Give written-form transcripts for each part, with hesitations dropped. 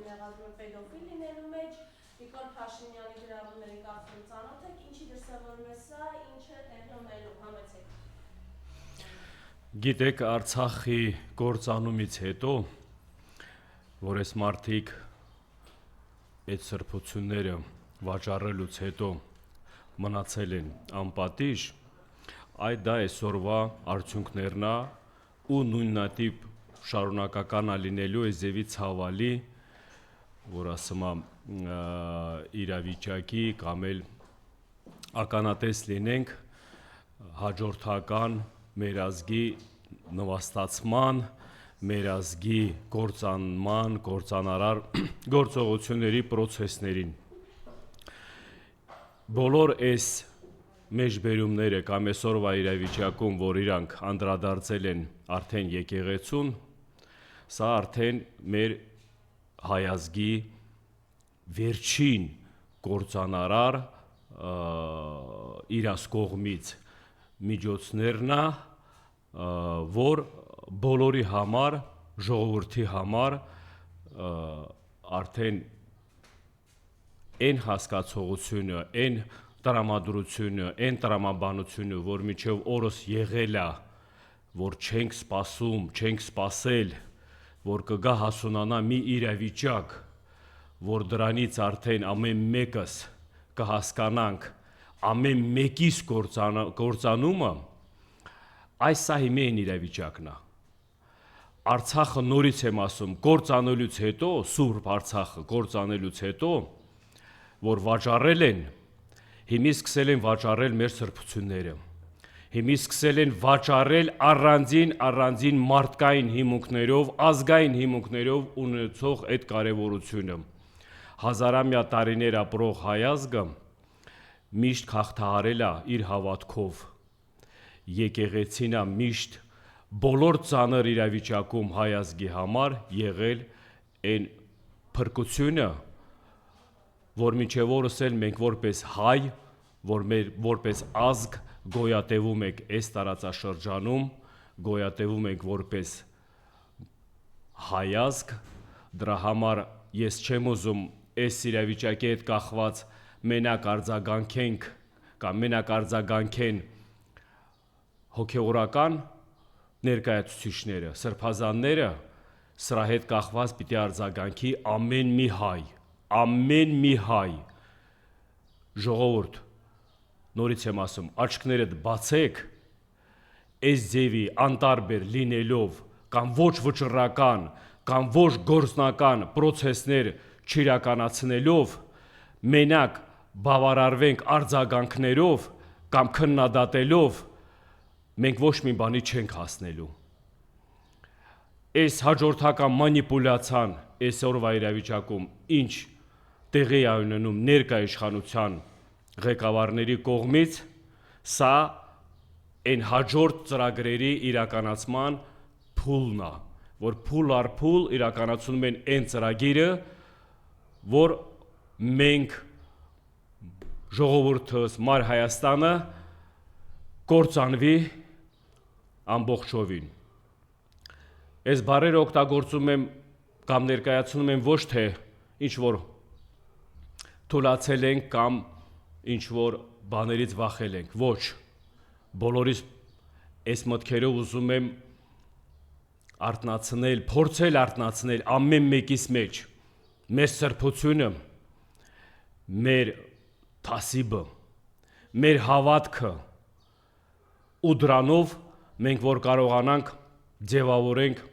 մեղադրում է պեդոֆիլ լինելու մեջ, Նիկոլ Փաշինյանի գրառումներին կարծում ծանոթ եք, ինչի դրսևորում է սա, ինչ է տեղի ունելու, համեցեք։ Գիտեք, Արցախի կործանումից հետո, որ այս մարդիկ այդ սրբությունները վաճառելուց հետո մնացել են անպատիժ, այդ դա այսօրվա արդյունքներն է ու նույնատիպ շարունակական լինելու այս ձևի ցավալի, որ ասում եմ իրավիճակի կամ էլ ականատես լինենք հաջորդական մեր ազգի նվաստացման, մեր ազգի կործանման, կործանարար գործողությունների պրոցեսներին։ Բոլոր այս մեջբերումները կամ այսօրվա իրավիճակում, որ իրանք անդրադարձել են արդեն եկեղեցուն, սա արդեն մեր հայազգի վերջին կործանարար իրաց կողմից միջոցներն է, որ բոլորի համար, ժողովրդի համար արդեն այն հասկացողությունը, այն տրամադրությունը, այն տրամաբանությունը, որ մինչև օրս եղել է, որ չենք սպասում, չենք սպասել, որ կգա հասունանա մի իրավիճակ, որ դրանից արդեն ամեն մեկս կհասկանանք, ամեն մեկիս կործանումը, այս սա հիմա այն իրավիճակն է։ Արցախը նորից եմ ասում, կործանելուց հետո, Սուրբ Արցախը կործանելուց հետո, որ վաճառել են, հիմա սկսել են վաճառել մեր սրբությունները, հիմա սկսել են վաճառել առանձին մարդկային հիմունքներով, ազգային հիմունքներով ունեցող այդ կարևորությունը։ Հազարամյա տարիներ ապրող հայազգը միշտ հաղթահարել է իր հավատքով, եկեղեցին է միշտ բոլոր ծանր իրավիճակում հայազգի համար եղել այն փրկությունը, որ մինչև օրս էլ մենք որպես հայ, որպես ազգ գոյատևում ենք այս տարածաշրջանում, գոյատևում ենք որպես հայազգ, դրա համար ես չեմ ուզում այս իրավիճակի հետ կախված մենակ արձագանքենք կամ մենակ արձագանքեն հոգևորական ներկայացուցիչները, սրբազանները, սրա հետ կախված պիտի արձագանքի ամեն մի հայ, ժողովուրդ, նորից եմ ասում, աչքներդ բացեք, այս ձևի անտարբեր լինելով կամ ոչ վճռական, կամ ոչ գործնական պրոցեսներ չիրականացնելով, մենակ բավարարվենք արձագանքներով կամ քննադատելով, մենք ոչ մի բանի չենք հասնելու։ Այս հաջորդական մանիպուլյացիան այսօրվա իրավիճակում ինչ տեղի է ունենում ներկա իշխանության ղեկավարների կողմից, սա այն հաջորդ ծրագրերի իրականացման փուլն է, որ փուլ առ փուլ իրականացնում են այն ծրագիրը, որ մենք ժողովուրդս, Մար Հայաստանը կործանվի ամբողջովին։ Այս բառերը օգտագործում եմ կամ ներկայացնում եմ ոչ թե ինչ որ թուլացել ենք կամ ինչ որ բաներից վախել ենք, ոչ, բոլորիս այս մտքերով ուզում եմ արթնացնել, փորձել արթնացնել ամեն մեկիս մեջ մեր սրբությունը, մեր թասիբը, մեր հավատքը ու դրանով մենք որ կարողանանք ձևավորենք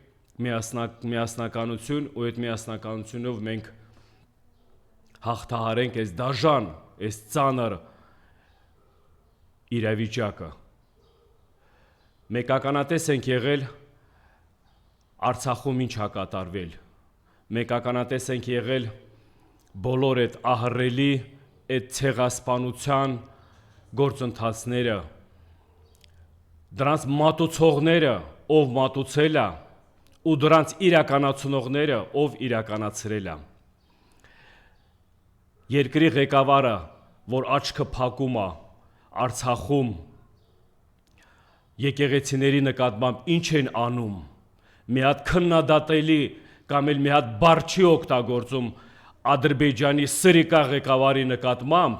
միասնականություն ու այդ միասնականությունով մենք հաղթահարենք այս դաժան, այս ծանր իրավիճակը։ Մենք ականատես ենք եղել Արցախում ինչ է կատարվել, մենք ականատես ենք եղել բոլոր այդ ահռելի, այդ ցեղասպանության գործընթացները, դրանց մատուցողները, ով մատուցել է, ու դրանց իրականացնողները, ով իրականացրել է։ Երկրի ղեկավարը, որ աչքը փակում է Արցախում, եկեղեցիների նկատմամբ ինչ են անում, մի հատ քննադատելի կամ էլ մի հատ բառ չի օգտագործում Ադրբեջանի սրիկա ղեկավարի նկատմամբ,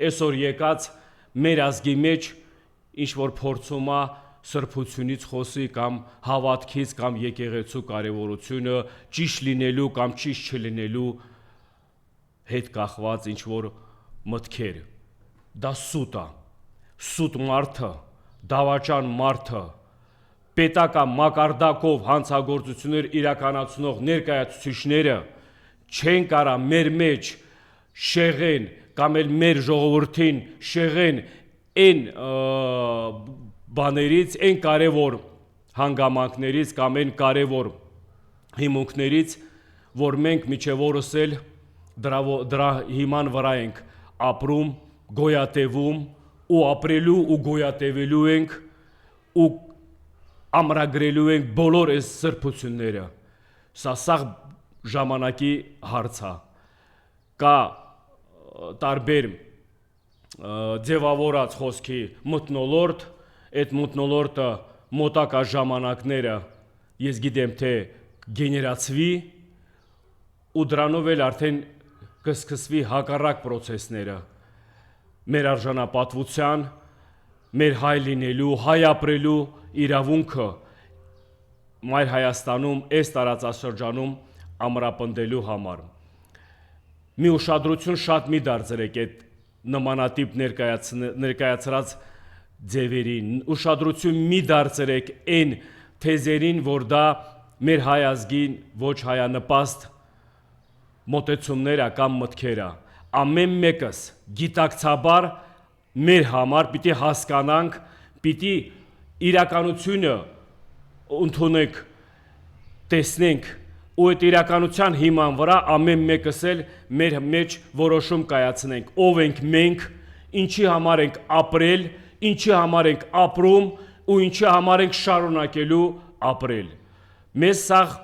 այսօր եկած մեր ազգի մեջ ինչ որ փորձում է սրբությունից խոսի կամ հավատքից կամ եկեղեցու կարևորությունը ճիշտ լինելու կամ ճիշտ չլինելու հետ կախված ինչ որ մտքեր։ Դա սուտ է, սուտ մարդը, դավաճան մարդը, պետական մակարդակով հանցագործություններ իրականացնող ներկայացուցիչները չեն կարա մեր մեջ շեղեն կամ էլ մեր ժողովրդին շեղեն այն բաներից, այն կարևոր հանգամանքներից կամ այն կարևոր հիմունքներից, որ մենք միջև օրս էլ դրա հիման վրա ենք ապրում, գոյատևում ու ապրելու ու գոյատևելու ենք ու ամրագրելու ենք բոլոր այս սրբությունները։ Սա սաղ ժամանակի հարց է։ Կա տարբեր ձևավորած խոսքի մթնոլորտ, այդ մթնոլորտը մոտակա ժամանակները ես գիտեմ թե գեներացվի ու դրանով էլ արդեն կսկսվի հակառակ պրոցեսները մեր արժանապատվության, մեր հայ լինելու, հայ ապրելու իրավունքը Մայր Հայաստանում, այս տարածաշրջանում ամրապնդելու համար։ Մի ուշադրություն շատ մի դարձրեք այդ նմանատիպ ներկայացրած ձևերին, ուշադրություն մի դարձրեք այն թեզերին, որ դա մեր հայ ազգին ոչ հայանպաստ մոտեցումներ կամ մտքեր է։ Ամեն մեկս գիտակցաբար մեր համար պիտի հասկանանք, պիտի իրականությունը ընդունենք, տեսնենք ու այդ իրականության հիման վրա ամեն մեկս էլ մեր մեջ որոշում կայացնենք, ով ենք մենք, ինչի համար ենք ապրել, ինչի համար ենք ապրում ու ինչի համար ենք շարունակելու ապրել։ Մեզ սաղ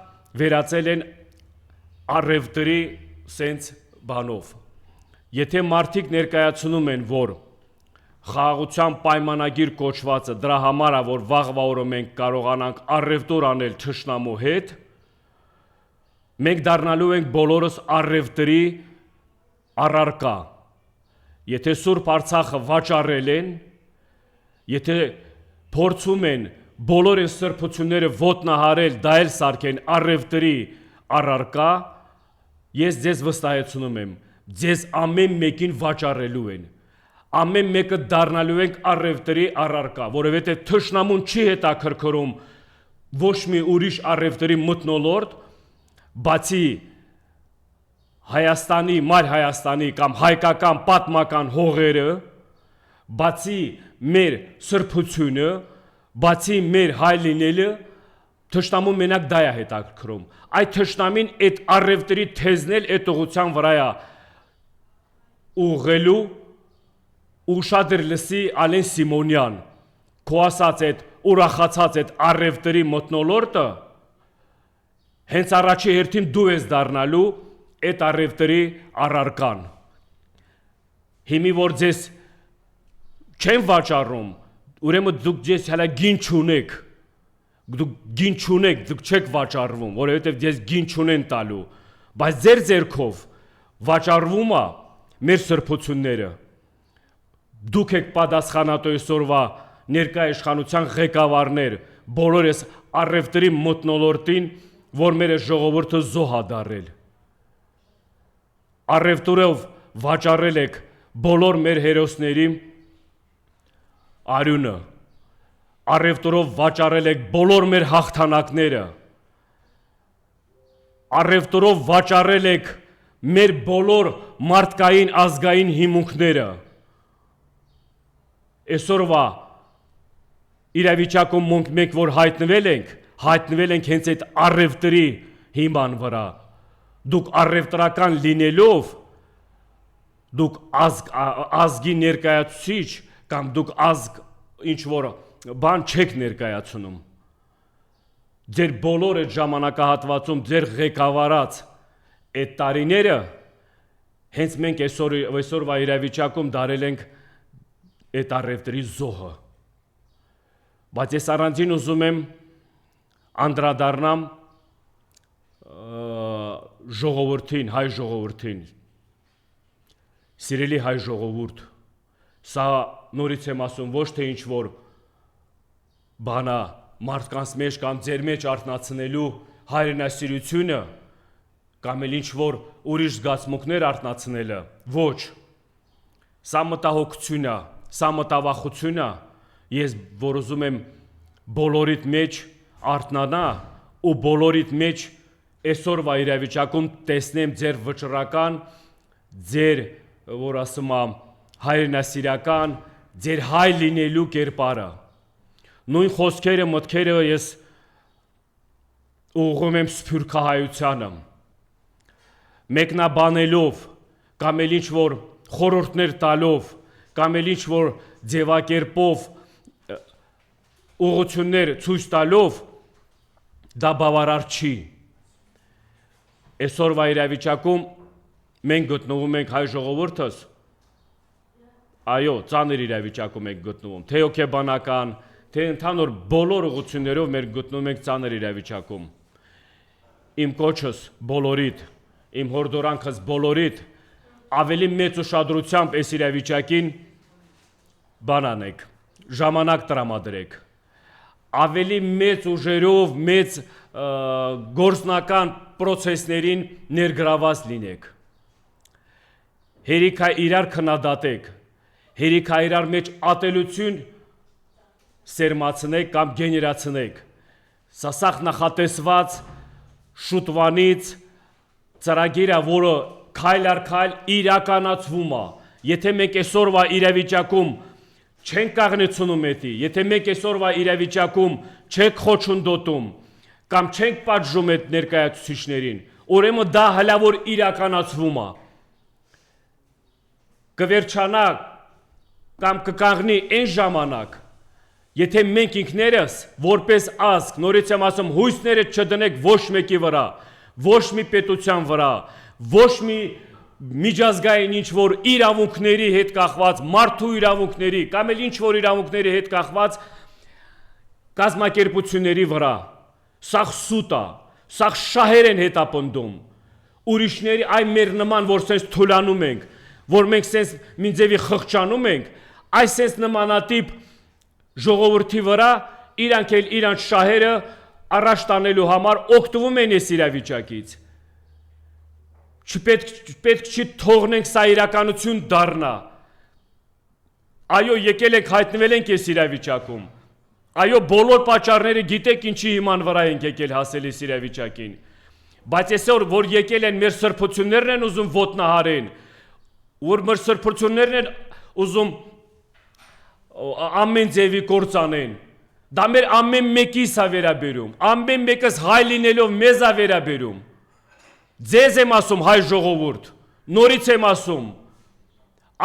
վերածել են առևտրի սենց բանով։ Եթե մարդիկ ներկայացնում են, որ խաղաղության պայմանագիր կոչվածը դրա համար է, որ վաղվա օրը մենք կարողանանք առևտուր անել թշնամու հետ, մենք դառնալու ենք բոլորս առևտրի առարկա։ Եթե Սուրբ Արցախը վաճառել են, եթե փորձում են բոլոր այս սրբությունները ոտնահարել, դա էլ սարքեն առևտրի առարկա, ես ձեզ վստահեցնում եմ, ձեզ ամեն մեկին վաճառելու են, ամեն մեկը դառնալու ենք առևտրի առարկա, որովհետև թշնամուն չի հետաքրքրում ոչ մի ուրիշ առևտրի մթնոլորտ, բացի Հայաստանի, Մայր Հայաստանի կամ հայկական պատմական հողերը, բացի մեր սրբությունը, բացի մեր հայ լինելը, թշնամուն մենակ դա է հետաքրքրում։ Այդ թշնամին այդ առևտրի թեզն էլ այդ ուղղության վրա է ուղղելու ու շատ էր լսի Ալեն Սիմոնյան, քո ասած այդ ուրախացած այդ առևտրի մթնոլորտը, հենց առաջի հերթին դու ես դառնալու այդ առևտրի առարկան։ Հիմի որ ձեզ չեն վաճառում, ուրեմն դուք ձեզ հələ գին չունեք, դուք գին չունեք, դուք չեք վաճառվում, որովհետև ձեզ գին չունեն տալու, բայց ձեր ձեռքով վաճառվում է մեր սրբությունները։ Դուք եք պատասխանատու այսօրվա ներկա իշխանության ղեկավարներ, բոլոր այս առևտրի մթնոլորտին, որ մեր ժողովուրդը զոհ է դարել։ Առևտուրով վաճառել եք բոլոր մեր հերոսների արյունը, առևտուրով վաճառել եք բոլոր մեր հաղթանակները, առևտուրով վաճառել եք մեր բոլոր մարդկային ազգային հիմունքները։ Այսօրվա իրավիճակում մենք որ հայտնվել ենք հենց այդ առևտրի հիման վրա։ Դուք առևտրական լինելով, դուք ազգի ներկայացուցիչ կամ դուք ազգ ինչ որ բան չեք ներկայացնում։ Ձեր բոլոր այդ ժամանակահատվածում ձեր ղեկավարած այդ տարիները հենց մենք այսօրվա իրավիճակում դարել ենք այդ առևտրի զոհը։ Բայց ես առանձին ուզում եմ անդրադառնամ ժողովրդին, հայ ժողովրդին, սիրելի հայ ժողովուրդ, սա նորից եմ ասում, ոչ թե ինչ որ բանա մարդկանց մեջ կամ ձեր մեջ արթնացնելու հայրենասիրությունը կամ էլ ինչ որ ուրիշ զգացմունքներ արթնացնելը, ոչ, սա մտահոգություն է, սա մտավախություն է, ես որ ուզում եմ բոլորիդ մեջ արթնանա ու բոլորիդ մեջ այսօրվա իրավիճակում տեսնեմ ձեր վճռական, ձեր որ ասում եմ հայրենասիրական, ձեր հայ լինելու կերպարը, նույն խոսքերը, մտքերը ես ուղղում եմ սփյուռքահայությանը, մեկնաբանելով, կամ էլ ինչ որ խորհուրդներ տալով, կամ էլ ինչ որ ձևակերպով ուղղություններ ցույց տալով, դա բավարար չի։ Այսօրվա իրավիճակում մենք գտնվում ենք հայ ժողովուրդս, այո, ծանր իրավիճակում ենք գտնվում, թե հոգեբանական, թե ընդհանուր բոլոր ուղղություններով մենք գտնվում ենք ծանր իրավիճակում։ Իմ կոչս բոլորիդ, իմ հորդորանքս բոլորիդ, ավելի մեծ ուշադրությամբ այս իրավիճակին բան անեք, ժամանակ տրամադրեք, ավելի մեծ ուժերով, մեծ գործնական պրոցեսներին ներգրաված լինեք։ Հերիքա իրար քննադատեք, հերիքա իրար մեջ ատելություն սերմացնեք կամ գեներացնեք։ Սա նախատեսված շուտվանից ծրագիրը, որը քայլ առ քայլ իրականացվում է։ Եթե մենք այսօրվա իրավիճակում չենք կաղնեցնում էտի, եթե մենք այսօրվա իրավիճակում չենք խոչընդոտում կամ չենք պատժում այդ ներկայացուցիչներին, ուրեմն դա հլավոր իրականացվում է։ Կվերջանա կամ կկանգնի այն ժամանակ, եթե մենք ինքներս որպես ազգ, նորից եմ ասում, հույսները չդնենք ոչ մեկի վրա, ոչ մի պետության վրա, ոչ մի միջազգային ինչ որ իրավունքների հետ կախված, մարդու իրավունքների կամ էլ ինչ որ իրավունքների հետ կախված կազմակերպությունների վրա, սա սուտ է, սա շահեր են հետապնդում, ուրիշների այ մեր նման, որ սենց թուլանում ենք, որ մենք սենց մինձևի խղճանում ենք, այս սենց նմանատիպ ժողովրդի վրա իրանք էլ իրանք շահերը առաջ տանելու համար օգտվում են այս իրավիճակից։ Պետք չի թողնենք սա իրականություն դառնա։ Այո, եկել ենք, հայտնվել ենք այս իրավիճակում։ Այո, բոլոր պատճառները գիտեք ինչի հիման վրա ենք եկել հասել այս իրավիճակին։ Բայց այսօր, որ եկել են մեր սրբություններն են ուզում ոտնահարեն, որ մեր սրբություններն են ուզում ամեն ձևի գործ անեն, դա մեր ամեն մեկիս է վերաբերում, ամեն մեկս հայ լինելով մեզ է վերաբերում։ Ձեզ եմ ասում հայ ժողովուրդ, նորից եմ ասում,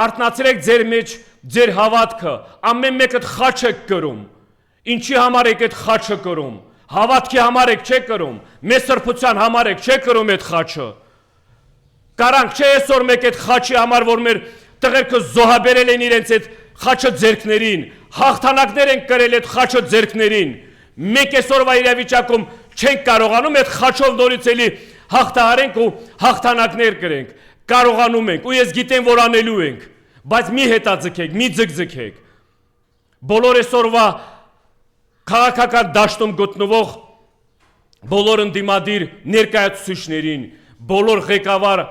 արթնացրեք ձեր մեջ ձեր հավատքը, ամեն մեկդ խաչ եք կրում, ինչի համար եք այդ խաչը կրում, հավատքի համար եք չեք կրում, մեզ սրբության համար եք չեք կրում այդ խաչը, կարանք չէ այսօր մեկ այդ խաչի համար, որ մեր տղերքը զոհաբերել են իրենց այդ խաչը ձերքներին, հաղթանակներ են կրել այդ խաչը ձերքներին, մենք այսօրվա իրավիճակում չենք կարողանում այդ խաչով նորից էլի հաղթահարենք ու հաղթանակներ կրենք, կարողանում ենք ու ես գիտեմ, որ անելու ենք, բայց մի հետաձգեք, մի ձգձգեք, բոլոր այսօրվա քաղաքական դաշտում գտնվող բոլոր ընդդիմադիր ներկայացուցիչներին, բոլոր ղեկավար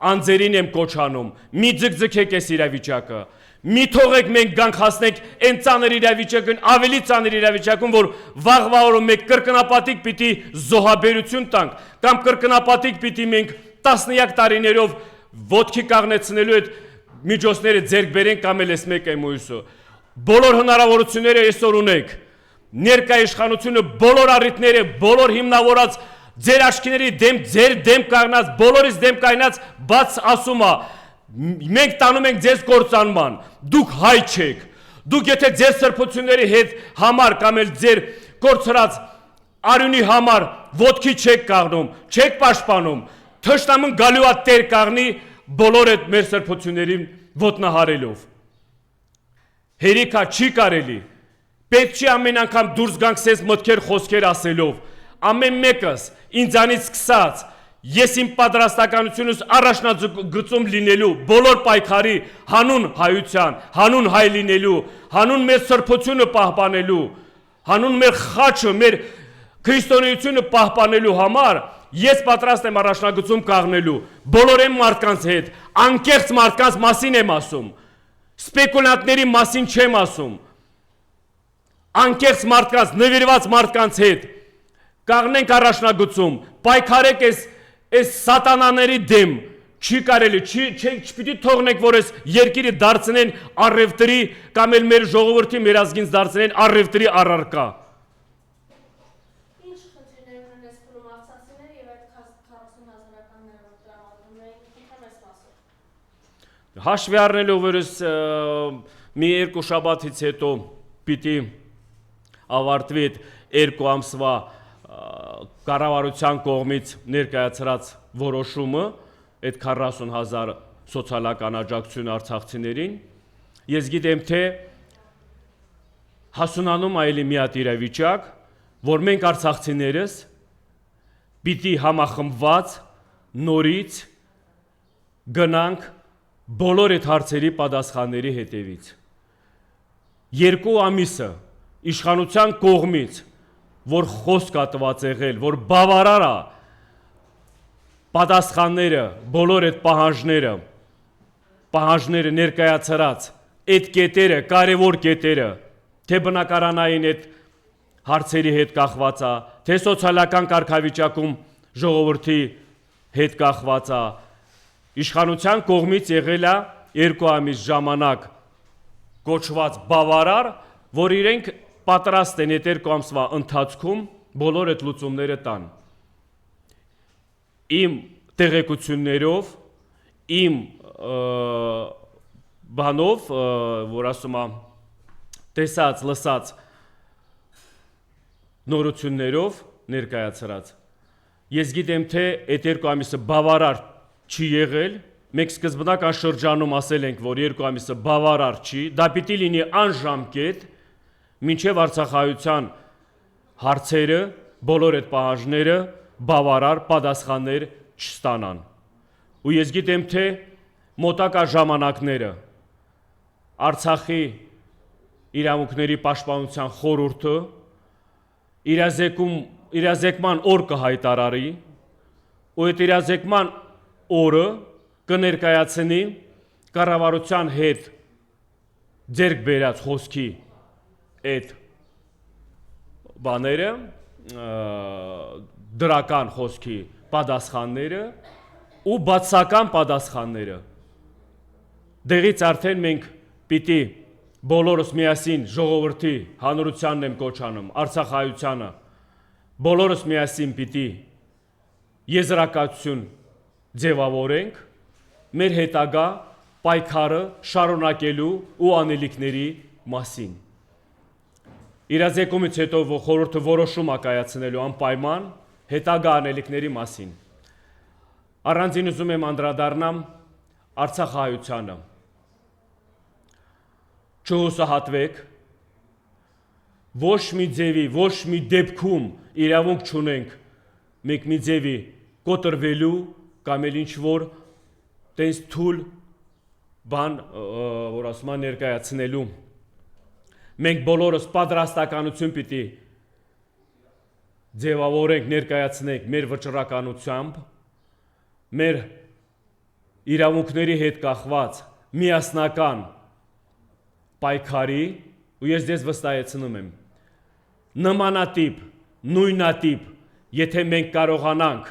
անձերին եմ կոչանում, մի ձգձգեք այս իրավիճակը, մի թողեք մենք գանք հասնենք այն ծանր իրավիճակին, ավելի ծանր իրավիճակում, որ վաղվա օրը մենք կրկնապատիկ պիտի զոհաբերություն տանք, կամ կրկնապատիկ պիտի մենք տասնյակ տարիներով ոտքի կաղնեցնելու այդ միջոցները ձեռք բերենք կամ էլ ես մեկ եմ ույսը։ Բոլոր հնարավորությունները այսօր ունեք, ներկա իշխանությունը բոլոր առիթները, բոլոր հիմնավորած ձեր աչքիների դեմ, ձեր դեմ կանգնած, բոլորից դեմ կանգնած բաց ասում է, մենք տանում ենք ձեզ կործանման, դուք հայ չեք, դուք եթե ձեր սրբությունների հետ համար կամ էլ ձեր կորցրած արյունի համար ոտքի չեք կաղնում, չեք պաշտպանում, թշնամուն գալու է տեր կաղնի բոլոր այդ մեր սրբություններին ոտնահարելով։ Հերիքա չի կարելի, պետք չի ամեն անգամ դուրս գանք սենց մտքեր խոսքեր ասելով, ամեն մեկս ինձանից սկսած, ես իմ պատրաստականությունս առաջնագծում լինելու բոլոր պայքարի հանուն հայության, հանուն հայ լինելու, հանուն մեր սրբությունը պահպանելու, հանուն մեր խաչը, մեր քրիստոնեությունը պահպանելու համար ես պատրաստ եմ առաջնագծում կաղնելու բոլոր այն մարդկանց հետ, անկեղծ մարդկանց մասին եմ ասում, սպեկուլյանտների մասին չեմ ասում, անկեղծ մարդկանց, նվիրված մարդկանց հետ կաղնենք առաջնագծում, պայքարեք այս սատանաների դեմ, չի կարելի, չպիտի թողնենք, որ այս երկիրը դարձնեն առևտրի կամ էլ մեր ժողովրդի, մեր ազգինց դարձնեն առևտրի առարկա։ Ինչ խնդիրներ ունեն այս փուլում արցախցիները եւ այդ 40,000-ականները, որ տրամադրում էին, ինքն այս մասով։ Հաշվի առնելով, որ մի երկու շաբաթից հետո պիտի ավարտվի այդ 2 ամսվա կառավարության կողմից ներկայացրած որոշումը, այդ 40,000 սոցիալական աջակցություն արցախցիներին, ես գիտեմ, թե հասունանում այլի մի հատ իրավիճակ, որ մենք արցախցիներս պիտի համախմբված նորից գնանք բոլոր այդ հարցերի պատասխանների հետևից։ 2 ամիսը իշխանության կողմից, որ խոսք է տված եղել, որ բավարար է պատասխանները, բոլոր այդ պահանջները ներկայացրած, այդ կետերը, կարևոր կետերը, թե բնակարանային այդ հարցերի հետ կախված է, թե սոցիալական կարգավիճակում ժողովրդի հետ կախված է, իշխանության կողմից եղել է 2 ամիս ժամանակ կոչված բավարար, որ իրենք պատրաստ են այդ 2 ամսվա ընթացքում բոլոր այդ լուծումները տան։ Իմ տեղեկություններով, իմ բանով, որ ասում է տեսած, լսած նորություններով ներկայացրած, ես գիտեմ, թե այդ 2 ամիսը բավարար չի եղել, մենք սկզբնական շրջանում ասել ենք, որ 2 ամիսը բավարար չի, դա պիտի լինի անժամկետ, մինչև արցախայության հարցերը, բոլոր այդ պահանջները բավարար պատասխաններ չստանան։ Ու ես գիտեմ, թե մոտակա ժամանակները Արցախի իրավունքների պաշտպանության խորհուրդը իրազեկման օր կհայտարարի, ու այդ իրազեկման օրը կներկայացնի կառավարության հետ ձեռք բերած խոսքի այդ բաները, դրական խոսքի պատասխանները ու բացական պատասխանները։ Դեղից արդեն մենք պիտի բոլորս միասին ժողովրդի հանրությանն եմ կոչանում, արցախայությանը, բոլորս միասին պիտի եզրակացություն ձևավորենք մեր հետագա պայքարը շարունակելու ու անելիքների մասին։ Իրազեկումից հետո խորհուրդը որոշում է կայացնելու անպայման հետագա անելիքների մասին։ Առանձին ուզում եմ անդրադառնամ արցախահայությանը։ Չհուսահատվեք, ոչ մի ձևի, ոչ մի դեպքում իրավունք չունենք մենք մի ձևի կոտրվելու կամ էլ ինչ-որ տենց թույլ բան, որ ասում են ներկայացնելու։ Մենք բոլորս պատրաստականություն պիտի ձևավորենք, ներկայացնենք մեր վճռականությամբ, մեր իրավունքների հետ կախված միասնական պայքարի, ու ես ձեզ վստահեցնում եմ, նմանատիպ, նույնատիպ, եթե մենք կարողանանք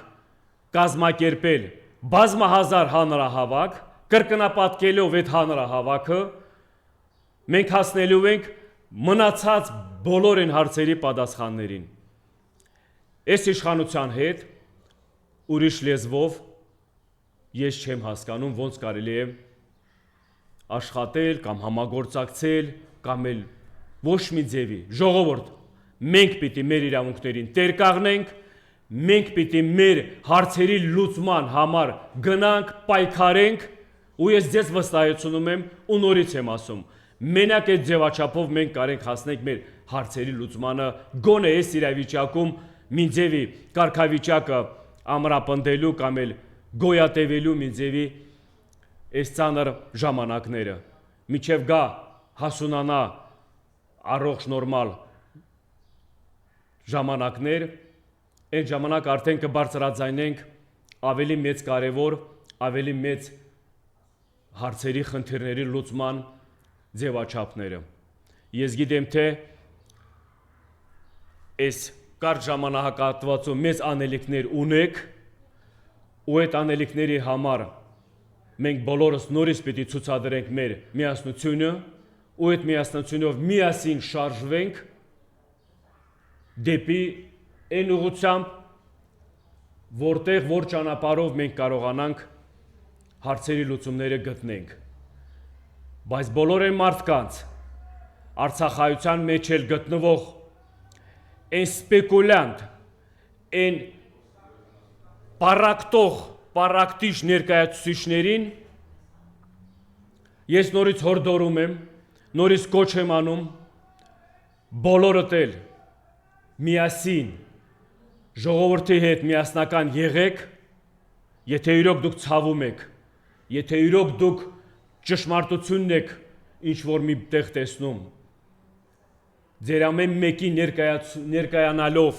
կազմակերպել բազմահազար հանրահավաք, կրկնապատկելով այդ հանրահավաքը, մենք հասնելու ենք մնացած բոլոր այն հարցերի պատասխաններին։ Այս իշխանության հետ ուրիշ լեզվով ես չեմ հասկանում, ոնց կարելի է աշխատել կամ համագործակցել կամ էլ ոչ մի ձևի։ Ժողովուրդ, մենք պիտի մեր իրավունքներին տեր կանգնենք, մենք պիտի մեր հարցերի լուծման համար գնանք, պայքարենք, ու ես ձեզ վստահեցնում եմ ու նորից եմ ասում, մենակ այդ ձևաչափով մենք կարենք հասնենք մեր հարցերի լուծմանը, գոնե այս իրավիճակում մի ձևի կարգավիճակը ամրապնդելու կամ էլ գոյատևելու մի ձևի այս ծանր ժամանակները, միջև գա հասունանա առողջ նորմալ ժամանակներ, այն ժամանակ արդեն կբարձրաձայնենք ավելի մեծ կարևոր, ավելի մեծ հարցերի խնդիրների լուծման ձևաչափները։ Ես գիտեմ, թե այս կարճ ժամանակահատվածում մեծ անելիքներ ունեք, ու այդ անելիքների համար մենք բոլորս նորից պիտի ցուցադրենք մեր միասնությունը, ու այդ միասնությունով միասին շարժվենք դեպի այն ուղղությամբ, որտեղ որ ճանապարհով մենք կարողանանք հարցերի լուծումները գտնենք։ Բայց բոլոր այն մարդկանց Արցախայության մեջ էլ գտնվող այն սպեկուլյանտ, այն պարակտիչ ներկայացուցիչներին ես նորից հորդորում եմ, նորից կոչ եմ անում, բոլորդ էլ միասին ժողովրդի հետ միասնական եղեք, եթե իրոք դուք ցավում եք, եթե իրոք դուք ճշմարտությունն եք ինչ որ մի տեղ տեսնում, ձեր ամեն մեկի ներկայանալով,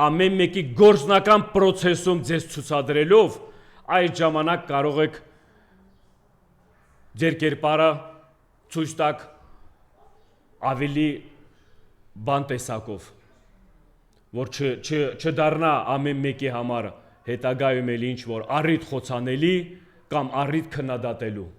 ամեն մեկի գործնական պրոցեսում ձեզ ցուցադրելով, այդ ժամանակ կարող եք ձեր կերպարը ցույց տաք ավելի բան տեսակով, որ չդառնա ամեն մեկի համար հետագայում էլ ինչ որ առիթ խոցանելի կամ առիթ քննադատելու։